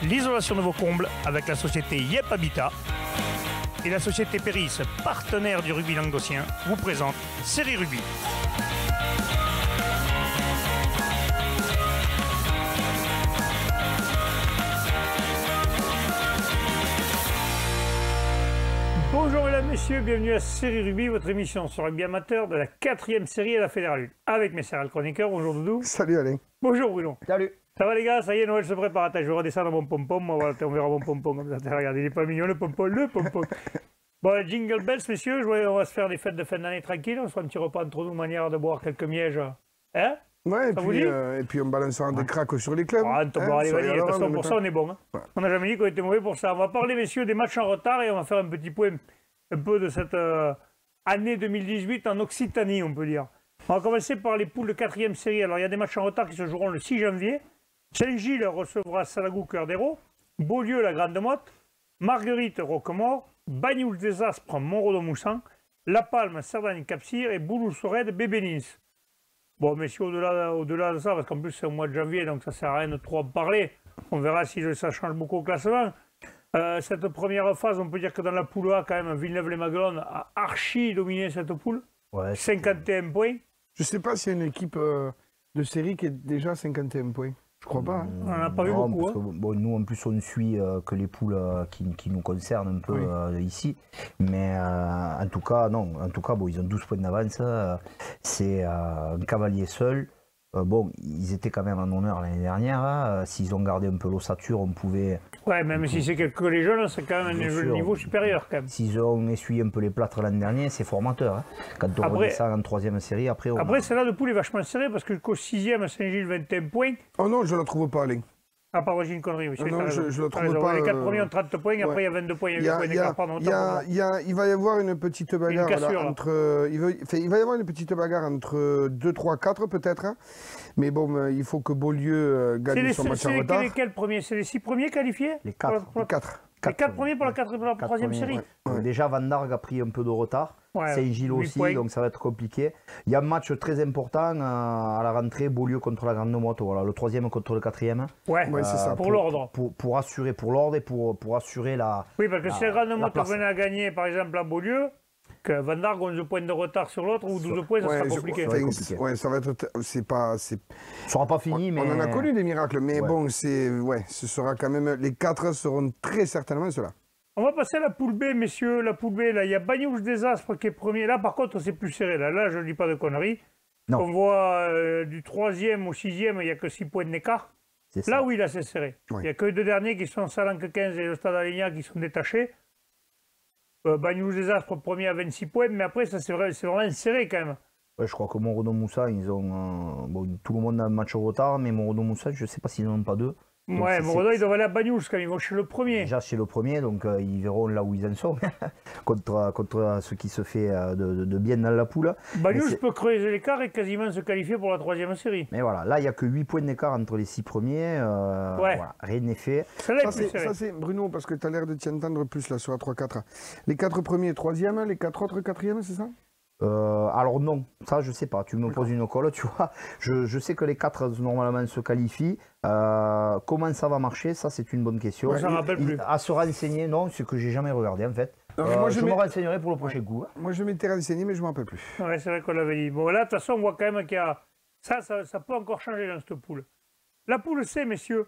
l'isolation de vos combles avec la société Yep Habitat. Et la société Péris, partenaire du rugby languedocien, vous présente Série Rugby. Bonjour mesdames, messieurs, bienvenue à Série Rugby, votre émission sur rugby amateur de la 4e série à la Fédérale 1. Avec mes serial chroniqueurs, bonjour Doudou. Salut Alain. Bonjour Bruno. Salut. Ça va les gars, ça y est, Noël se prépare. Attends, je vais redescendre mon pom-pom, voilà, on verra mon pom-pom comme ça. Regarde, il est pas mignon le pom-pom. Bon, jingle bells messieurs, on va se faire des fêtes de fin d'année tranquille, on se fera un petit repas entre nous, manière de boire quelques mièges. Hein? Ouais, et puis on balancera des cracks sur les clubs. Allez, vas-y, parce que pour ça on est bon. Hein. Ouais. On n'a jamais dit qu'on était mauvais pour ça. On va parler messieurs des matchs en retard et on va faire un petit point un peu de cette année 2018 en Occitanie, on peut dire. On va commencer par les poules de 4e série. Alors il y a des matchs en retard qui se joueront le 6 janvier. Saint-Gilles recevra Salagou Cœur d'Hérault, Beaulieu la Grande Motte, Marguerite Roquemort, Bagnoul des Aspres Montredon-Moussan, La Palme Cerdagne Cap-Cyr et Bouloux-Sorède Bébé-Nice. Bon messieurs, au-delà de ça, parce qu'en plus c'est au mois de janvier, donc ça ne sert à rien de trop en parler. On verra si ça change beaucoup au classement. Cette première phase, on peut dire que dans la poule A, quand même, Villeneuve-les-Maguelones a archi dominé cette poule. Ouais, 51 points. Je ne sais pas s'il y a une équipe de série qui est déjà à 51 points. Je crois pas. Hein. On n'en a pas vu beaucoup. Hein. Bon, nous, en plus, on suit que les poules qui nous concernent un peu ici. Mais en tout cas, non. En tout cas, bon, ils ont 12 points d'avance. C'est un cavalier seul. Bon, ils étaient quand même en honneur l'année dernière. Hein. S'ils ont gardé un peu l'ossature, on pouvait... Ouais, même si c'est que les jeunes, c'est quand même un niveau supérieur. Quand même. S'ils ont essuyé un peu les plâtres l'année dernière, c'est formateur. Hein. Quand on redescend en 3e série, après... Après, celle-là de poule est vachement serrée parce que jusqu'au 6e, Saint-Gilles, 21 points. Oh non, je ne la trouve pas, Alain. Ah, pardon, j'ai une connerie. Monsieur, non, je la trouve pas. Les 4 premiers ont 30 points, après il y a 22 points. Il va y avoir une petite bagarre entre... Il va y avoir une petite bagarre entre 2, 3, 4 peut-être. Hein. Mais bon, il faut que Beaulieu gagne son match en retard. C'est lesquels premiers? C'est les 6 premiers qualifiés? Les 4. Les 4 premiers pour la 3e série. Ouais. Déjà, Van Darg a pris un peu de retard. Saint-Gilles aussi, donc ça va être compliqué. Il y a un match très important à la rentrée, Beaulieu contre la Grande Motte. Voilà, le 3e contre le 4e. Ouais, c'est ça. Pour l'ordre. Pour assurer pour l'ordre et pour assurer la... Oui, parce que si la Grande Motte venait à gagner, par exemple, à Beaulieu, que Van Darg a 11 points de retard sur l'autre ou 12 points, ça sera compliqué. Ça va être... Ça sera pas fini, mais... On en a connu des miracles, mais bon, ce sera quand même... Les 4 seront très certainement ceux-là. On va passer à la poule B, messieurs. La poule B, là, il y a Bagnoul des Aspres qui est premier. Là, par contre, c'est plus serré. Là, je ne dis pas de conneries. Non. On voit du 3e au 6e, il n'y a que 6 points d'écart. Là, oui, là, c'est serré. Il n'y a que 2 derniers qui sont Salanque 15 et le Stade Aligna qui sont détachés. Bagnoul des Aspres premier à 26 points, mais après, ça c'est vraiment serré quand même. Ouais, je crois que Montredon-Moussan, ils ont... bon, tout le monde a un match au retard, mais Montredon-Moussan, je ne sais pas s'ils n'en ont pas 2. Ouais, Montredon, ils doivent aller à Bagnoul quand ils vont chez le premier. Déjà chez le premier, donc ils verront là où ils en sont, contre ce qui se fait de bien dans la poule. Bagnoul peut creuser l'écart et quasiment se qualifier pour la 3e série. Mais voilà, là, il n'y a que 8 points d'écart entre les 6 premiers. Voilà, rien n'est fait. Ça, c'est Bruno, parce que tu as l'air de t'y entendre plus là sur la 3-4. Les 4 premiers, 3e, les 4 autres, 4e, c'est ça? Alors non, ça je sais pas, tu me poses une colle, tu vois. Je sais que les 4 normalement se qualifient. Comment ça va marcher, ça c'est une bonne question. Ouais, ça me rappelle plus. À se renseigner, non, c'est que j'ai jamais regardé en fait. Moi, je me renseignerai pour le prochain coup. Hein. Moi je m'étais renseigné, mais je ne me rappelle plus. Ouais, c'est vrai qu'on l'avait dit. Bon là, de toute façon, on voit quand même qu'il y a... Ça peut encore changer dans cette poule. La poule C, messieurs.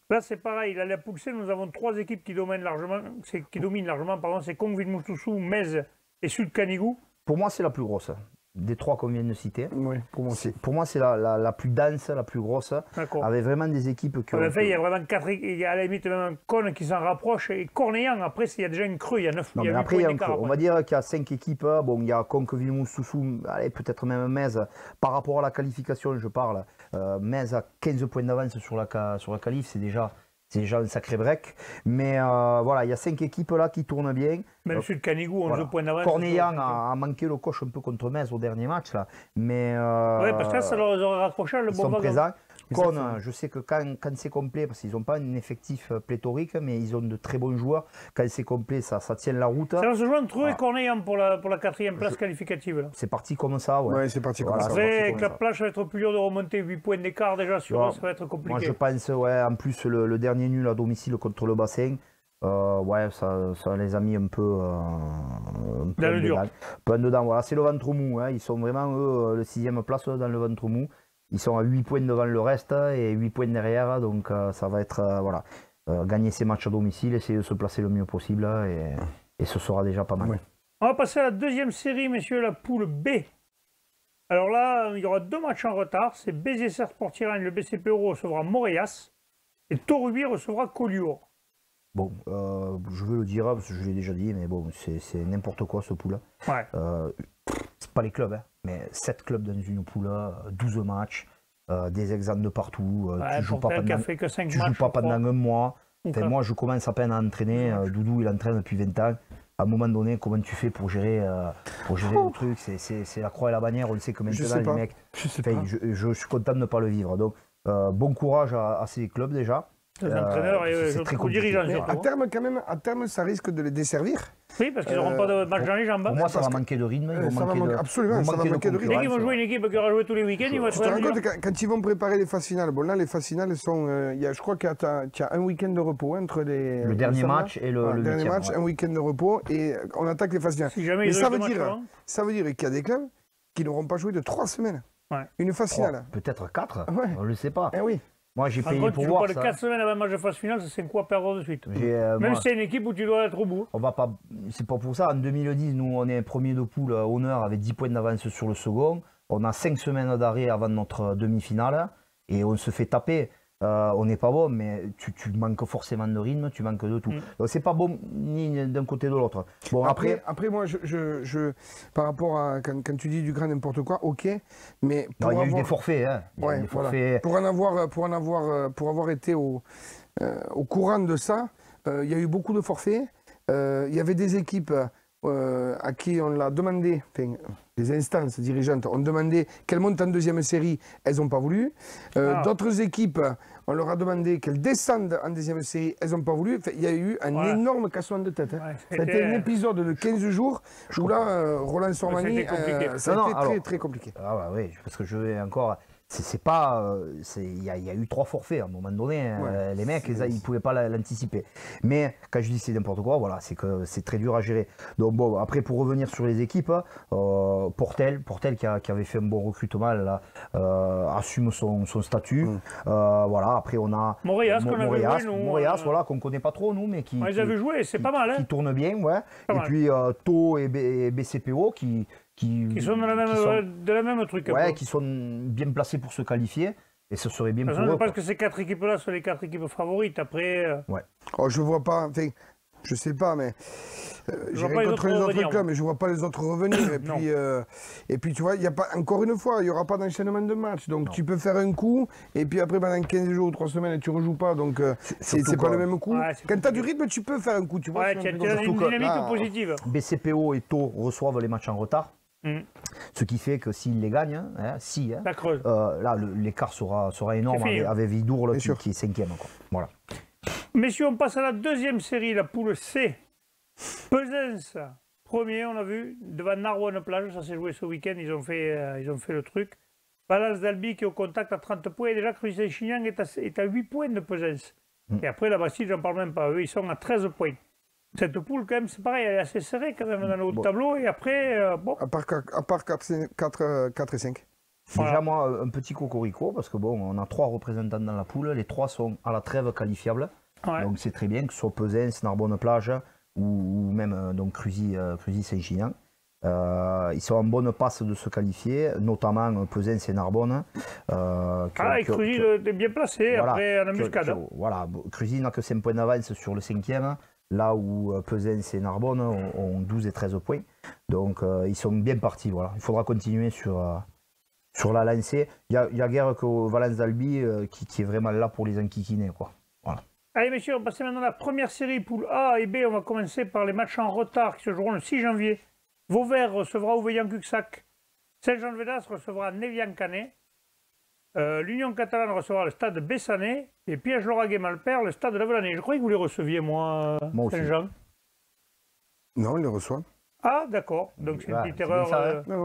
Là, c'est pareil. Là, la poule C, nous avons 3 équipes qui dominent largement. C'est Kongville-Moussoussou, Metz et Sud-Canigou. Pour moi, c'est la plus grosse. Des 3 qu'on vient de citer. Oui, pour moi aussi. Pour moi, c'est la plus dense, la plus grosse. Avec vraiment des équipes qui ont... En fait, il y a vraiment 4 équipes. Il y a à la limite même un Cône qui s'en rapproche. Et Cornéan, après, il y a déjà une creux. Il y a 9 non, mais après, il y a un creux. On va dire qu'il y a 5 équipes. Bon, il y a Conqueville-Moussoussou, peut-être même Metz. Par rapport à la qualification, je parle. Metz a 15 points d'avance sur la qualif. C'est déjà un sacré break. Mais voilà, il y a 5 équipes là qui tournent bien. Même Sud-Canigou, 11 points d'avance. Cornéan a manqué le coche un peu contre Metz au dernier match. Là. Mais oui, parce que là, ça leur aurait rapproché le bon wagon. Cône, je sais que quand c'est complet, parce qu'ils n'ont pas un effectif pléthorique, mais ils ont de très bons joueurs. Quand c'est complet, ça tient la route. Ça va se jouer entre eux et Corneille pour la 4e place qualificative. C'est parti comme ça, ouais. Ouais, c'est parti comme ça. Après, avec la plage, ça va être plus dur de remonter 8 points d'écart déjà sur eux, ça va être compliqué. Moi, je pense, ouais, en plus, le dernier nul à domicile contre le Bassin, ouais, ça les a mis un peu dans le dur. Pas dedans, voilà, c'est le ventre mou. Hein. Ils sont vraiment, eux, le 6e place dans le ventre mou. Ils sont à 8 points devant le reste et 8 points derrière. Donc, ça va être, voilà, gagner ces matchs à domicile, essayer de se placer le mieux possible et ce sera déjà pas mal. Ouais. On va passer à la 2e série, messieurs, la poule B. Alors là, il y aura 2 matchs en retard. C'est Béziers-Serres Sportiran, le BCPO recevra Moréas et Torubi recevra Collioure. Bon, je veux le dire parce que je l'ai déjà dit, mais bon, c'est n'importe quoi ce poule. Ouais. C'est pas les clubs, hein, mais 7 clubs dans une poule, 12 matchs, des examens de partout. Ouais, tu joues pas pendant un mois. Enfin, moi, je commence à peine à entraîner. Doudou, il entraîne depuis 20 ans. À un moment donné, comment tu fais pour gérer le truc? C'est la croix et la bannière. On le sait que maintenant, les mecs. Je suis content de ne pas le vivre. Donc, bon courage à ces clubs déjà. Les entraîneurs et aux dirigeants surtout. À terme, quand même, ça risque de les desservir. Oui, parce qu'ils n'auront pas de match dans les jambes. Pour moi, ça va manquer de rythme. Absolument, ça va manquer de rythme. Dès qu'ils vont jouer une équipe qui aura joué tous les week-ends, ils vont être. Tu te rends compte quand ils vont préparer les phases finales? Bon, là, les phases finales sont. Je crois qu'il y a un week-end de repos entre les. Le dernier match et le dernier match, un week-end de repos et on attaque les phases finales. Mais ça veut dire qu'il y a des clubs qui n'auront pas joué de 3 semaines. Une phase finale. Peut-être 4, on ne le sait pas. Eh oui. Moi, j'ai payé pour voir ça. Tu joues pas 4 semaines avant le match de phase finale, c'est quoi perdre de suite? Même si c'est une équipe où tu dois être au bout. On va pas. C'est pas pour ça. En 2010, nous, on est premier de poule honneur avec 10 points d'avance sur le second. On a 5 semaines d'arrêt avant notre demi-finale et on se fait taper. On n'est pas bon, mais tu manques forcément de rythme, tu manques de tout. Donc c'est pas bon ni d'un côté de l'autre. Bon, après, moi, par rapport à quand tu dis du grand n'importe quoi, ok, mais il y a eu des forfaits. Hein. Ouais, des forfaits. Pour avoir été au courant de ça, il y a eu beaucoup de forfaits. Il y avait des équipes à qui on l'a demandé, enfin, les instances dirigeantes ont demandé qu'elles montent en 2e série, elles n'ont pas voulu. D'autres équipes, on leur a demandé qu'elles descendent en 2e série, elles n'ont pas voulu. Enfin, il y a eu un énorme cassement de tête. Hein. C'était un épisode de 15 jours où là, Roland Sormani, ça a été très, très compliqué. Ah oui, parce que je vais encore... C'est pas, il y a eu 3 forfaits à un moment donné. Les mecs, ils ne pouvaient pas l'anticiper. Mais quand je dis c'est n'importe quoi, voilà, c'est que c'est très dur à gérer. Donc bon, après pour revenir sur les équipes, Portel qui avait fait un bon recrutement là, assume son statut. Voilà. Après on a Moréas voilà, qu'on connaît pas trop nous, mais qui. Ils avaient joué, c'est pas mal. Hein. Qui tourne bien, ouais. Et puis Tau et BCPO qui sont de la même truc. Ouais, qui sont bien placés pour se qualifier. Et ce serait bien pour eux. Je pense que ces 4 équipes-là sont les 4 équipes favorites. Après. Ouais. Oh, je vois pas. Enfin, je sais pas, mais. J'ai rien contre les autres clubs, mais je vois pas les autres revenir. Et puis, tu vois, y a pas, encore une fois, il n'y aura pas d'enchaînement de matchs. Donc, tu peux faire un coup, et puis après, pendant 15 jours ou 3 semaines, tu ne rejoues pas. Donc, c'est pas le même coup. Quand tu as du rythme, tu peux faire un coup. Tu vois, tu as une dynamique positive. BCPO et Tau reçoivent les matchs en retard. Ce qui fait que s'ils les gagnent, là l'écart sera énorme avec Vidourle qui est 5e encore. Voilà. Messieurs, on passe à la 2e série, la poule C. Pesens, premier, on a vu, devant Narbonne-Plage, ça s'est joué ce week-end, ils ont fait le truc. Valence d'Albi qui est au contact à 30 points, et déjà Cruzy-Saint-Chinian est à 8 points de Pesens. Et après la Bastille, j'en parle même pas, eux ils sont à 13 points. Cette poule, quand même, c'est pareil, elle est assez serrée quand même dans le haut de tableau. Et après, bon. À part 4 et 5. Déjà, moi, un petit cocorico, parce que bon, on a 3 représentants dans la poule. Les 3 sont à la trêve qualifiables. Donc c'est très bien, que ce soit Pesens, Narbonne-Plage ou même donc Cruzy-Saint-Chinian. Ils sont en bonne passe de se qualifier, notamment Pesens et Narbonne. Et Cruzy est bien placé, voilà, après en embuscade. Voilà, Cruzy n'a que 5 points d'avance sur le 5e. Là où Pesens et Narbonne ont 12 et 13 points. Donc ils sont bien partis. Voilà. Il faudra continuer sur la lancée. Il y a guère qu'au Valence d'Albi qui est vraiment là pour les enquiquiner. Voilà. Allez messieurs, on passe maintenant à la première série, poule A et B. On va commencer par les matchs en retard qui se joueront le 6 janvier. Vauvert recevra Ouveillan-Cuxac. Saint-Jean-de-Védas recevra Névian-Canet. l'Union catalane recevra le stade Bessanet et Piège-Lauragais-Malpère, le stade de l'Avelanais. Je croyais que vous les receviez, moi Saint-Jean. Non, on les reçoit. Ah, d'accord. Donc c'est une petite erreur.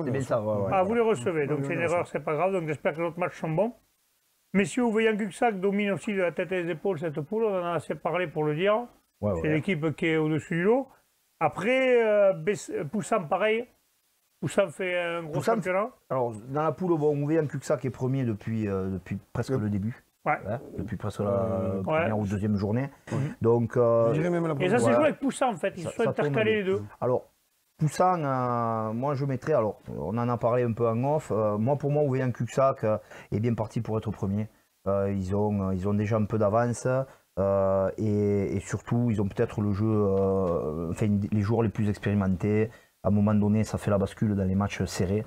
C'est bien ça. Ah, vous les recevez. Donc c'est une erreur, c'est pas grave. Donc j'espère que les autres matchs sont bons. Messieurs, Ouveillan-Cuxac domine aussi de la tête et des épaules cette poule. On en a assez parlé pour le dire. C'est l'équipe qui est au-dessus du lot. Après, Poussam, pareil. Poussam fait un gros championnat. Alors, dans la poule, bon, Ouveillan-Cuxac est premier depuis presque le début. Ouais. Depuis presque la première ou deuxième journée. Donc, je dirais même la et ça s'est joué avec Poussam, en fait. Ils se sont intercalés les deux. Alors, Poussam, moi je mettrais, alors on en a parlé un peu en off, pour moi Ouveillan-Cuxac est bien parti pour être premier. Ils ont déjà un peu d'avance et surtout ils ont peut-être le jeu, les joueurs les plus expérimentés. À un moment donné, ça fait la bascule dans les matchs serrés.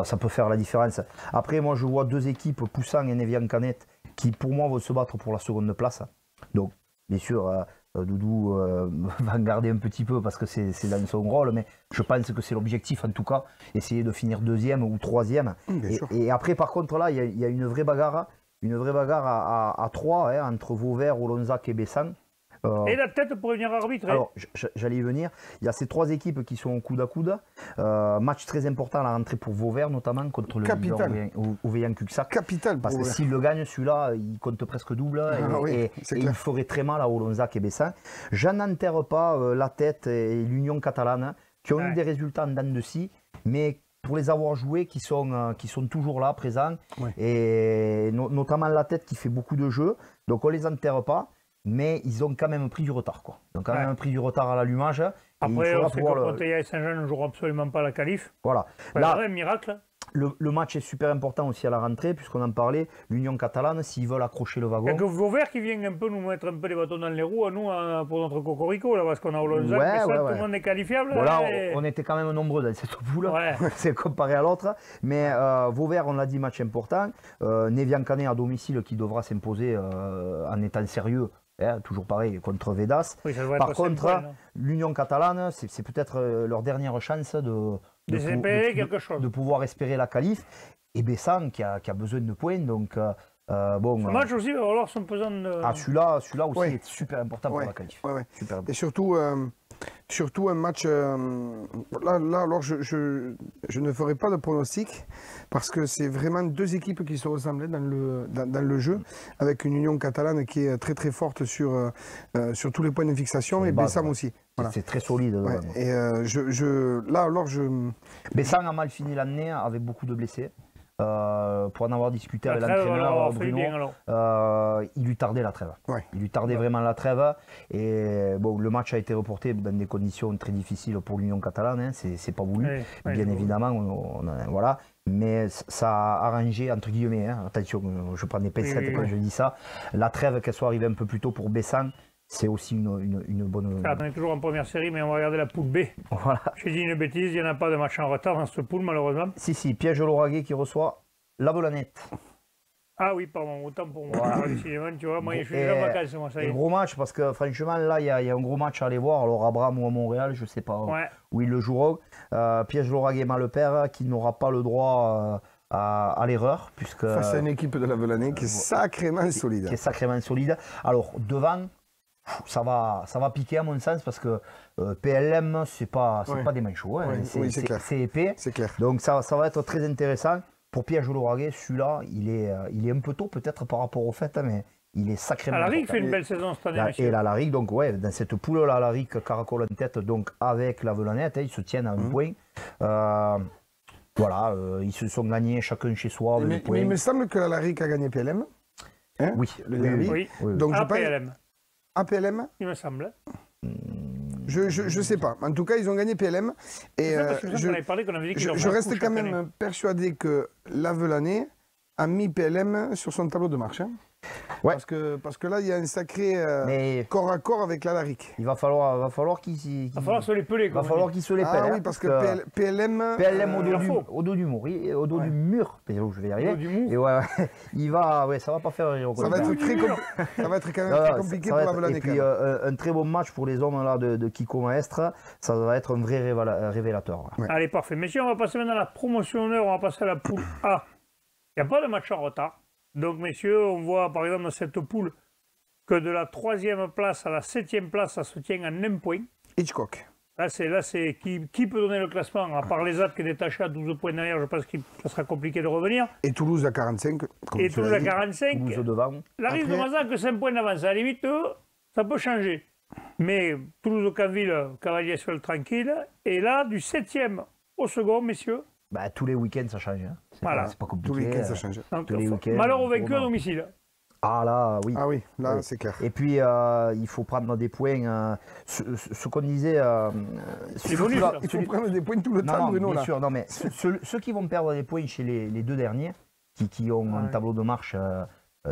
Ça peut faire la différence. Après, moi je vois deux équipes, Poussam et Nevian-Canet, qui pour moi vont se battre pour la seconde place. Donc, bien sûr, Doudou va en garder un petit peu parce que c'est dans son rôle, mais je pense que c'est l'objectif en tout cas, essayer de finir deuxième ou troisième. Et après, par contre, là, il y a une vraie bagarre à 3 entre Vauvert, Olonzac et Bessan. Et la tête pour venir arbitre. Alors, j'allais y venir. Il y a ces trois équipes qui sont coude à coude. Match très important à la rentrée pour Vauvert, notamment contre le Ouveillan-Cuxac. Capital. Parce que s'il le gagne, celui-là, il compte presque double. Et il ferait très mal à Olonzac et Bessan. Je n'enterre pas la tête et l'Union catalane, qui ont eu des résultats en dents de scie, mais pour les avoir joués, qui sont toujours là, présents. Et notamment la tête qui fait beaucoup de jeux. Donc on ne les enterre pas. Mais ils ont quand même pris du retard. Ils ont quand même pris du retard à l'allumage. Après, on sait que Ponteilla et Saint-Jean ne joueront absolument pas la qualif. Voilà. Là, un miracle. Le match est super important aussi à la rentrée, puisqu'on en parlait. L'Union catalane, s'ils veulent accrocher le wagon. Il y a que Vauvert qui vient un peu nous mettre un peu les bâtons dans les roues, à nous, pour notre cocorico, là, parce qu'on a Olonzac, mais ça, tout le monde est qualifiable. Voilà, on était quand même nombreux dans cette poule, c'est comparé à l'autre. Mais Vauvert, on l'a dit, match important. Nevian-Canet à domicile qui devra s'imposer en étant sérieux. Toujours pareil contre Vedas. Par contre, l'Union catalane, c'est peut-être leur dernière chance de pouvoir espérer la qualif. Et Bessan qui a besoin de points. Donc, ce match aussi va avoir son pesant de... celui-là aussi est super important pour la qualif. Et surtout un match... là, alors je ne ferai pas de pronostic parce que c'est vraiment deux équipes qui se ressemblaient dans le jeu, avec une Union catalane qui est très très forte sur tous les points de fixation et Bessam aussi. Voilà. C'est très solide. Et Bessam a mal fini l'année avec beaucoup de blessés. Pour en avoir discuté avec l'entraîneur Bruno, il lui tardait la trêve. Il lui tardait vraiment la trêve. Et bon, le match a été reporté dans des conditions très difficiles pour l'Union catalane. C'est pas voulu, bien évidemment. Voilà. Mais ça a arrangé, entre guillemets, attention, je prends des pincettes quand je dis ça, la trêve qu'elle soit arrivée un peu plus tôt pour Bessan. C'est aussi une bonne... On est toujours en première série, mais on va regarder la poule B. Voilà. J'ai dit une bêtise, il n'y en a pas de match en retard dans cette poule, malheureusement. Si, Piège-Lauragais qui reçoit l'Avelanette. Ah oui, pardon, autant pour moi. Tu vois, moi, je suis déjà en vacances, moi, ça y est. Gros match, parce que franchement, là, il y a un gros match à aller voir. Alors, à Bram ou à Montréal, je ne sais pas où ils le joueront. Piège-Lauragais-Malpère qui n'aura pas le droit... à l'erreur, puisque... Face à une équipe de l'Avelanais qui est sacrément solide. Qui est sacrément solide. Alors, devant... Ça va piquer à mon sens parce que PLM, c'est pas des manchots, c'est épais. C'est clair. Donc ça va être très intéressant. Pour Piège-Lauragais, celui-là, il est un peu tôt peut-être par rapport au fait, mais il est sacrément... Alaric fait une belle saison cette année. Et l'Alaric, donc dans cette poule-là, Alaric caracole en tête, donc avec la Velanette, ils se tiennent à un point. Voilà, ils se sont gagnés chacun chez soi. Mais il me semble que l'Alaric a gagné PLM. Oui. Donc je PLM. PLM, il me semble. Je sais pas. En tout cas, ils ont gagné PLM. Et je reste quand même persuadé que l'Avelanais a mis PLM sur son tableau de marche. Parce que là, il y a un sacré corps à corps avec l'Alaric. Il va falloir qu'ils se les pèlent. Il va falloir qu'ils se les pèlent. Ah oui, parce que PLM au dos du mur, au dos du mur. Je vais y arriver. Et il va, ça va pas faire rire. Ça va être quand même très compliqué pour l'Avelanais. Et puis un très bon match pour les hommes là de Kiko Maestre. Ça va être un vrai révélateur. Allez, parfait. Messieurs, on va passer maintenant à la promotionneur. On va passer à la poule A. Il n'y a pas de match en retard. Donc, messieurs, on voit par exemple dans cette poule que de la 3e place à la 7e place, ça se tient en 1 point. Hitchcock. Là, c'est qui peut donner le classement, à part les autres qui est détaché à 12 points derrière, je pense que ça sera compliqué de revenir. Et Toulouse à 45. Et Toulouse à 45. Toulouse devant. La risque de Mazan que 5 points d'avance. À la limite, ça peut changer. Mais Toulouse au Canville, cavalier seul tranquille. Et là, du 7e au second, messieurs. Bah, tous les week-ends, ça change. Hein. Voilà. C'est pas compliqué. Tous les week-ends, ça change. Donc, tous les week-ends, malheur au vaincu à tournant. domicile. Ah là, oui. Ah oui, là, Oui. c'est clair. Et puis, il faut prendre des points. Ce qu'on disait. bonus, là. Il faut prendre des points tout le temps, non, Bruno. bien Là. sûr. Non, mais ceux qui vont perdre des points chez les deux derniers, qui ont un tableau de marche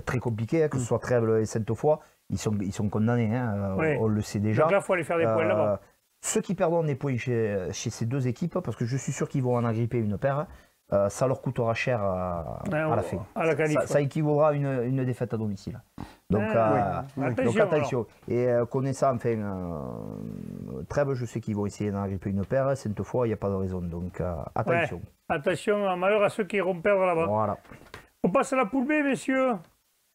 très compliqué, hein, que ce soit Trèbes et Sainte-Foy, ils sont condamnés. Hein, Oui. on le sait déjà. Donc là, il faut aller faire des points là-bas. Ceux qui perdront des points chez ces deux équipes, parce que je suis sûr qu'ils vont en agripper une paire, ça leur coûtera cher à la fin. À la qualif. Ça équivaudra à une défaite à domicile. Donc, donc attention. Et connaissant, enfin, Trèbes, je sais qu'ils vont essayer d'en agripper une paire. Sainte-Foy, il n'y a pas de raison. Donc attention. Ouais. Attention, malheur à ceux qui iront perdre là-bas. Voilà. On passe à la poule B, messieurs.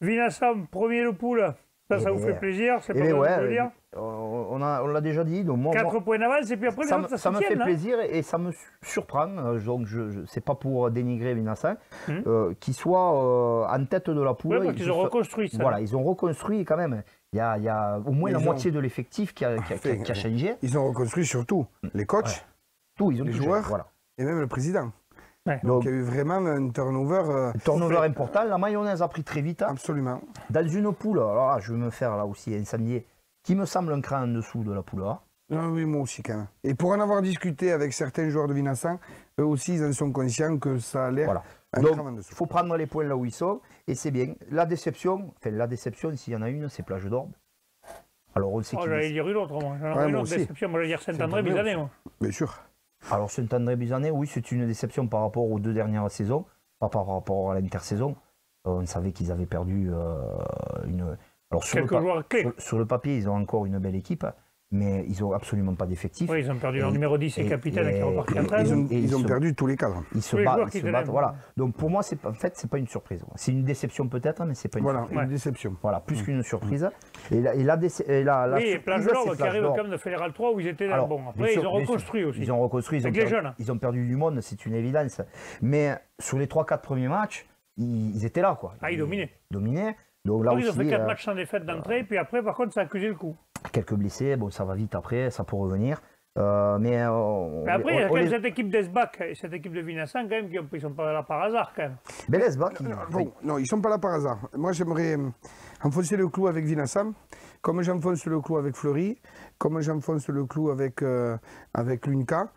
Vinassam, premier de poule. Ça vous fait plaisir, c'est pas besoin de le dire. On l'a déjà dit. Donc 4 points d'avance et puis après les autres, ça me se fait tient, plaisir et ça me surprend. Donc c'est pas pour dénigrer Vinassam, qu'ils soient en tête de la poule. Oui, parce qu'ils ont reconstruit ça. Voilà, ils ont reconstruit quand même. Il y a au moins la moitié de l'effectif qui a changé. Ils ont reconstruit surtout les coachs, Ouais. Tout, ils ont les tout joueurs changé, voilà. et même le président. Ouais. Donc il y a eu vraiment un turnover. Turnover important. La mayonnaise a pris très vite. Absolument. Dans une poule, alors là, je vais me faire là aussi incendier, qui me semble un cran en dessous de la poule A. Ah oui, moi aussi quand même. Et pour en avoir discuté avec certains joueurs de Vinassam, eux aussi ils en sont conscients que ça a l'air Voilà. un Donc, cran en dessous. il faut prendre les points là où ils sont, et c'est bien. La déception, s'il y en a une, c'est Plage d'Orbe. Alors on sait qu'il j'allais dire une autre, moi. Ouais, Une moi autre aussi. déception. Moi, j'allais dire Saint-André, Bizané, moi. Bien sûr. Alors Saint-André-Buzanet, oui, c'est une déception par rapport aux deux dernières saisons, pas par rapport à l'intersaison. On savait qu'ils avaient perdu une... Alors Quelques joueurs clés. sur le papier, ils ont encore une belle équipe, mais ils n'ont absolument pas d'effectif. Oui, ils ont perdu leur numéro 10 et capitaine qui est reparti en train. Ils ont perdu tous les cadres. Ils se les joueurs battent, qui ils se étaient battent, là. voilà. Donc pour moi, en fait, c'est pas une surprise. C'est une déception peut-être, mais c'est pas une Voilà, surprise. une déception. Voilà, plus qu'une surprise. Et la Oui, et surprise, Plage c'est d'Orbe qui Plage arrive d'Orbe. quand même de Fédéral 3 où ils étaient là. Alors, Bon, bien après, sûr, ils ont bien sûr. reconstruit aussi. Ils ont reconstruit, Avec les jeunes. ils ont perdu du monde, c'est une évidence. Mais sur les 3-4 premiers matchs, ils étaient là, quoi. Ah, ils dominaient. Dominaient. Donc là Ils ont aussi, fait 4 matchs sans défaite d'entrée, puis après, par contre, ça a accusé le coup. quelques blessés, bon, ça va vite après, ça peut revenir. Mais Mais après, il y a quand même cette équipe d'Esbac et cette équipe de Vinassam, quand même, qui ne sont pas là par hasard, quand même. Belesbach, Bon, non, ils ne sont pas là par hasard. Moi, j'aimerais enfoncer le clou avec Vinassam, comme j'enfonce le clou avec Fleury, comme j'enfonce le clou avec l'UNCA.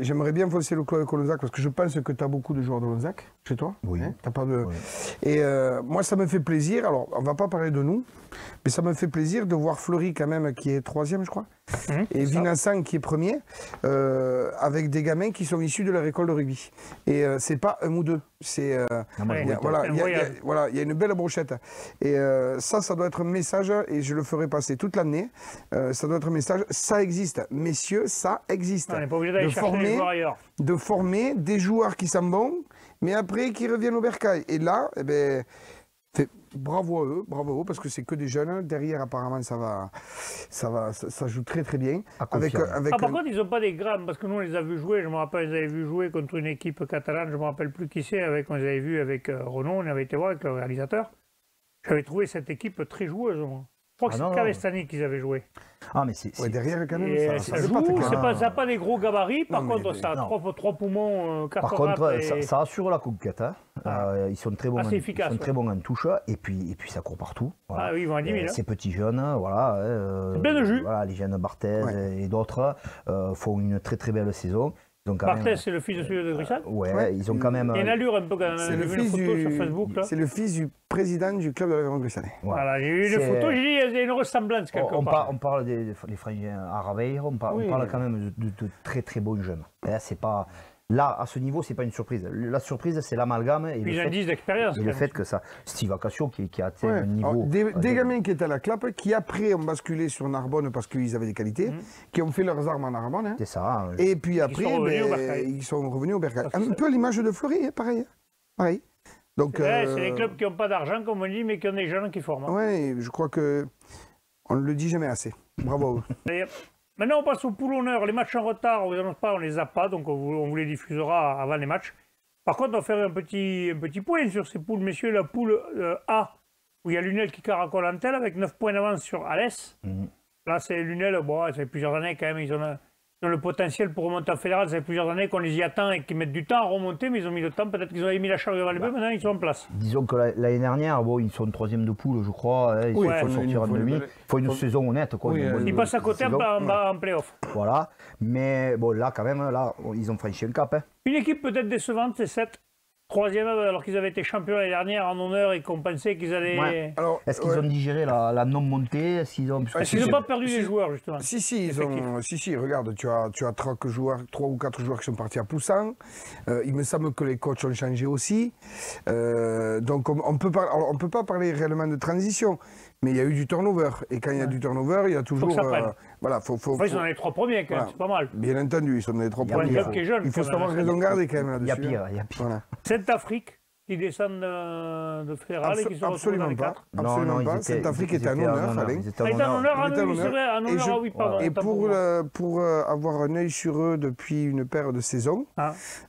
J'aimerais bien enfoncer le clou avec Olonzac, parce que je pense que tu as beaucoup de joueurs de Olonzac chez toi. Oui. T'as pas de... Oui. Et moi, ça me fait plaisir. Alors, on ne va pas parler de nous, mais ça me fait plaisir de voir Fleury, quand même, qui est 3e, je crois, et Vinassam, qui est 1er, avec des gamins qui sont issus de leur école de rugby. Et c'est pas un ou deux. C'est voilà, il y a une belle brochette. Et ça doit être un message, et je le ferai passer toute l'année. Ça doit être un message, ça existe. Messieurs, ça existe. On n'est pas obligé d'aller chercher les joueurs ailleurs. De former des joueurs qui sont bons, mais après qui reviennent au bercail. Et là, eh ben, bravo à eux, parce que c'est que des jeunes. Derrière, apparemment, ça joue très très bien. Par contre, ils n'ont pas des grammes, parce que nous, on les a vus jouer. Je me rappelle, on les avait vus jouer contre une équipe catalane, je ne me rappelle plus qui c'est, on les avait vus avec Renaud, on avait été voir avec le réalisateur. J'avais trouvé cette équipe très joueuse, moi. Je crois que c'est Cavestani qu'ils avaient joué. Ah, mais c'est... Ouais, derrière, quand même, et ça joue, ça n'a pas des gros gabarits, par contre, ça a trois poumons, 4 Par contre, ça assure la conquête. Hein. Ils sont très bons, très bons en touche, et puis ça court partout. Voilà. Ah oui, ils vont à 10 000. Ces petits jeunes, voilà. Plein de jus. Voilà, les jeunes Barthez et d'autres font une très très belle saison. Barthez, c'est le fils de celui de Grissal. Ouais, ils ont quand même... Il y a une allure un peu quand même. C'est le fils c'est le fils du président du club de l'Aveyron Grissanet. Voilà, j'ai vu une photo, j'ai dit il y a une ressemblance quelque part. On parle des frangins Araveiro, on parle quand même de très très bons jeunes. C'est pas... Là, à ce niveau, c'est pas une surprise. La surprise, c'est l'amalgame et ils ont 10 d'expérience. Et le fait que ça... Steve Acacio qui a atteint un niveau... Alors, des gamins qui étaient à la clap, qui après ont basculé sur Narbonne parce qu'ils avaient des qualités, qui ont fait leurs armes à Narbonne. Hein. C'est ça. Et puis après, ils sont revenus au bercail. Un peu à l'image de Fleury, pareil. Donc, c'est les clubs qui n'ont pas d'argent, comme on dit, mais qui ont des jeunes qui forment. Oui, je crois que on ne le dit jamais assez. Bravo. Maintenant, on passe au pool honneur. Les matchs en retard, on ne les annonce pas, on ne les a pas, donc on vous les diffusera avant les matchs. Par contre, on va faire un petit point sur ces poules, messieurs. La poule A, où il y a Lunel qui caracole en tête avec 9 points d'avance sur Alès. Là, c'est Lunel, bon, ça fait plusieurs années quand même, ils ont le potentiel pour remonter en fédéral. Ça fait plusieurs années qu'on les y attend et qu'ils mettent du temps à remonter, mais ils ont mis le temps. Peut-être qu'ils ont mis la charge devant les bœufs, maintenant ils sont en place. Disons que l'année dernière, bon, ils sont 3e de poule, je crois. Hein, il faut sortir en demi. Il faut une saison honnête. Quoi, ils passent à côté en play-off. Voilà. Mais bon, là, quand même, là, ils ont franchi un cap. Hein. Une équipe peut-être décevante, c'est 7. 3e, alors qu'ils avaient été champions l'année dernière en honneur et qu'on pensait qu'ils allaient... Ouais. Est-ce qu'ils ont digéré la non-montée? Est-ce qu'ils n'ont pas perdu des joueurs, justement? Si, regarde, tu as 3 ou 4 joueurs qui sont partis à Poussin. Il me semble que les coachs ont changé aussi. Donc on peut pas parler réellement de transition, mais il y a eu du turnover. Et quand il y a du turnover, il y a toujours... voilà, ils sont dans les 3 premiers, quand même, c'est pas mal. Bien entendu, ils sont dans les 3 premiers. Il faut savoir raison garder, quand même, là-dessus. Il y a pire. Voilà. Sainte-Afrique, qui descendent de fédéral et qui se retrouvent dans les 4. Absolument pas. Sainte-Afrique est en honneur, Alain. Ils étaient en honneur, oui, pardon. Et pour avoir un œil sur eux depuis une paire de saisons,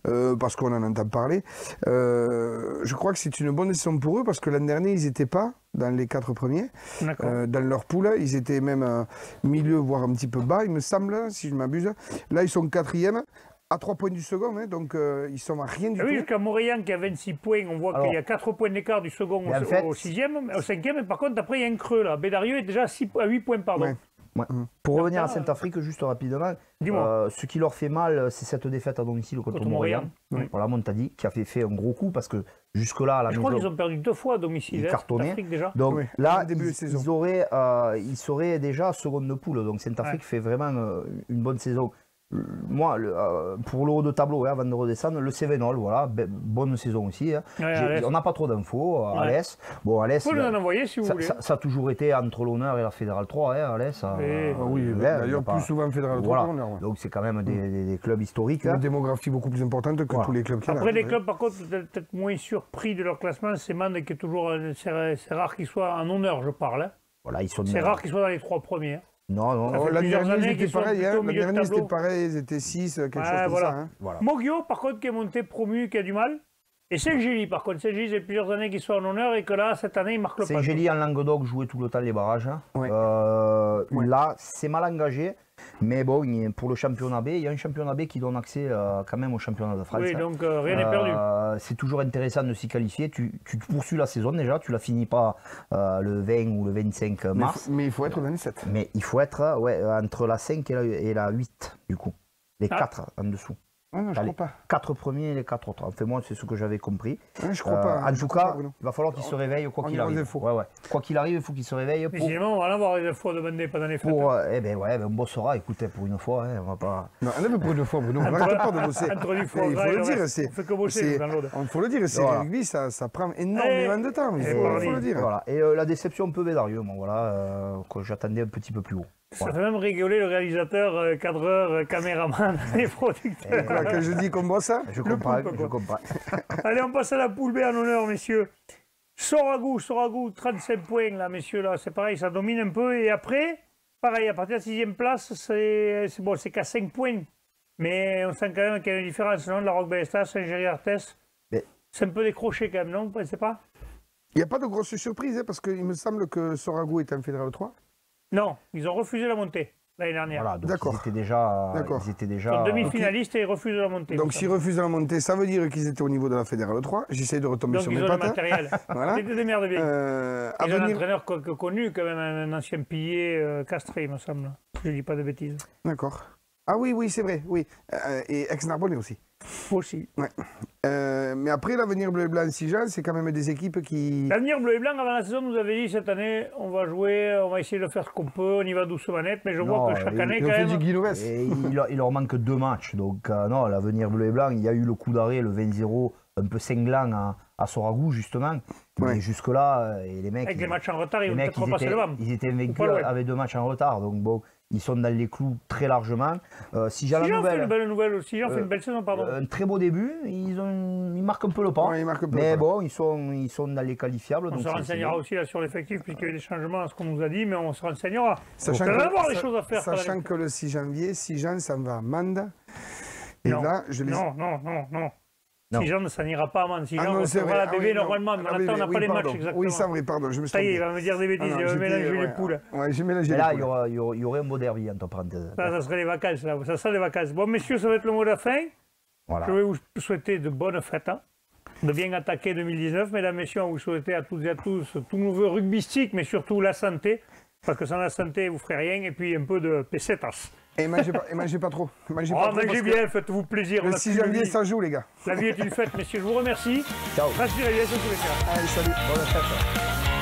parce qu'on en entend parler, je crois que c'est une bonne décision pour eux, parce que l'an dernier, ils n'étaient pas dans les 4 premiers. Dans leur poule, ils étaient même milieu, voire un petit peu bas, il me semble, si je m'abuse. Là, ils sont 4e. À 3 points du second, hein, donc ils sont à rien du tout. Oui, jusqu'à Montréal qui a 26 points, on voit qu'il y a 4 points d'écart du second au 6e, au 5e, et par contre, après, il y a un creux là. Bédarieux est déjà à 8 points, pardon. Ouais. Pour revenir à Sainte-Afrique, juste rapidement, ce qui leur fait mal, c'est cette défaite à domicile contre Montréal. Voilà, Montadi, qui a fait un gros coup parce que jusque-là, à la maison. Je crois qu'ils ont perdu 2 fois à domicile. Ils cartonnaient. Déjà. Donc là, ils seraient déjà seconde de poule. Donc Sainte-Afrique fait vraiment une bonne saison. Moi, pour le haut de tableau, avant de redescendre, le Cévenol, voilà, bonne saison aussi. Hein. On n'a pas trop d'infos. Alès, bon, Alès, vous pouvez nous en envoyer si vous voulez. Ça a toujours été entre l'honneur et la Fédérale 3, hein, Alès. Oui, d'ailleurs, plus souvent Fédérale 3 que l'honneur. Donc c'est quand même des clubs historiques. Une démographie beaucoup plus importante que tous les clubs qu'il y a. Après, les clubs, par contre, peut-être moins surpris de leur classement, c'est Mende qui est toujours. C'est rare qu'ils soient en honneur, je parle. Voilà, c'est rare qu'ils soient dans les 3 premiers. Non. La dernière, c'était pareil. La dernière, c'était pareil. Ils étaient 6, quelque chose comme ça. Hein. Voilà. Mogio, par contre, qui est monté promu, qui a du mal. Et Saint-Gély, par contre. Saint-Gély, c'est plusieurs années qu'ils sont en honneur et que là, cette année, ils marquent le pas. Saint-Gély, en Languedoc, jouait tout le temps les barrages. Hein. Là, c'est mal engagé. Mais bon, pour le championnat B, il y a un championnat B qui donne accès quand même au championnat de France. Oui, donc rien n'est perdu. C'est toujours intéressant de s'y qualifier. Tu poursuis la saison déjà, tu la finis pas le 20 ou le 25 mars. Mais il faut être dans les 7. Mais il faut être entre la 5 et la 8, du coup. Les 4 en dessous. Non, je crois pas. 4 premiers et les 4 autres. Enfin, moi, c'est ce que j'avais compris. Je crois pas. En tout cas, il va falloir qu'il se réveille quoi qu'il arrive. Quoi qu'il arrive, il faut qu'il se réveille. Mais sinon, on va en avoir des fois demandé pendant les fêtes. On bossera, écoutez, pour une fois. Hein, on va pas... Non, on avait pour une fois, Bruno. On n'arrête pas de bosser. Il faut le dire. On fait que bosser dans l'autre. Il faut le dire, c'est le rugby, ça prend énormément de temps. Il faut le dire. Voilà. Et la déception un peu Bédarieux, que j'attendais un petit peu plus haut. Ça fait même rigoler le réalisateur, cadreur, caméraman et producteur. Quand je dis qu'on bosse ça, je comprends. Allez, on passe à la poule B en honneur, messieurs. Soragou, 35 points, là, messieurs, là, c'est pareil, ça domine un peu. Et après, pareil, à partir de la 6e place, c'est qu'à 5 points. Mais on sent quand même qu'il y a une différence, non, de la Roque Bellesta, Saint-Géry-Arthès. C'est un peu décroché quand même, non? Vous ne pensez pas? Il n'y a pas de grosse surprise, hein, parce qu'il me semble que Soragou est en Fédéral 3. Non, ils ont refusé la montée l'année dernière. Voilà, donc ils étaient déjà demi-finalistes et ils refusent la montée. Donc s'ils refusent la montée, ça veut dire qu'ils étaient au niveau de la Fédérale 3. J'essaie de retomber sur mes pattes. Donc ils ont le matériel. Voilà. C'était des merdes bien. Ils ont un entraîneur connu, quand même, un ancien pilier castré, il me semble. Je ne dis pas de bêtises. D'accord. Ah oui, c'est vrai, oui. Et ex-Narbonnais aussi. Aussi. Ouais. Mais après, l'avenir bleu et blanc Sijan, c'est quand même des équipes qui... L'avenir bleu et blanc, avant la saison, nous avait dit cette année, on va jouer, on va essayer de faire ce qu'on peut, on y va doucement net, mais je vois que chaque année, quand même... Il leur manque 2 matchs, donc non, l'avenir bleu et blanc, il y a eu le coup d'arrêt, le 20-0, un peu cinglant à Soragou, justement. Mais jusque-là, et les mecs... Avec les matchs en retard, ils vont peut-être repasser le BAM. Ils étaient vaincus avec 2 matchs en retard. Donc bon, ils sont dans les clous très largement. Si j'ai la nouvelle... fait une belle nouvelle aussi. Fait une belle saison, pardon. Un très beau début. Ils marquent un peu le pas. Mais bon, ils sont dans les qualifiables. On se renseignera aussi là sur l'effectif, puisqu'il y a eu des changements à ce qu'on nous a dit, mais on se renseignera. Sachant des choses à faire. Sachant que le 6 janvier, Sijan s'en va à Mende. Et là, je les... Non. Sijan, ça n'ira pas à Mende. Sijan, on recevra la bébé normalement, mais on n'a pas les matchs exactement. Oui, ça, oui, pardon, je me suis trompé. Ça y est, il va me dire des bêtises, il va mélanger les poules. Ouais, j'ai mélangé les poules. Là, il y aurait un beau derby, entre parenthèses. Ça serait les vacances, là. Ça serait les vacances. Bon, messieurs, ça va être le mot de la fin. Voilà. Je vais vous souhaiter de bonnes fêtes, de bien attaquer 2019. Mesdames, messieurs, on vous souhaiter à toutes et à tous tous nos vœux rugbystiques, mais surtout la santé, parce que sans la santé, vous ne ferez rien, et puis un peu de pesetas. Et mangez pas trop. Mangez bien, faites-vous plaisir. Le 6 janvier, ça joue, les gars. La vie est une fête, messieurs. Je vous remercie. Ciao. Restez bien sur tous les cas. Allez, salut. Bonne fête.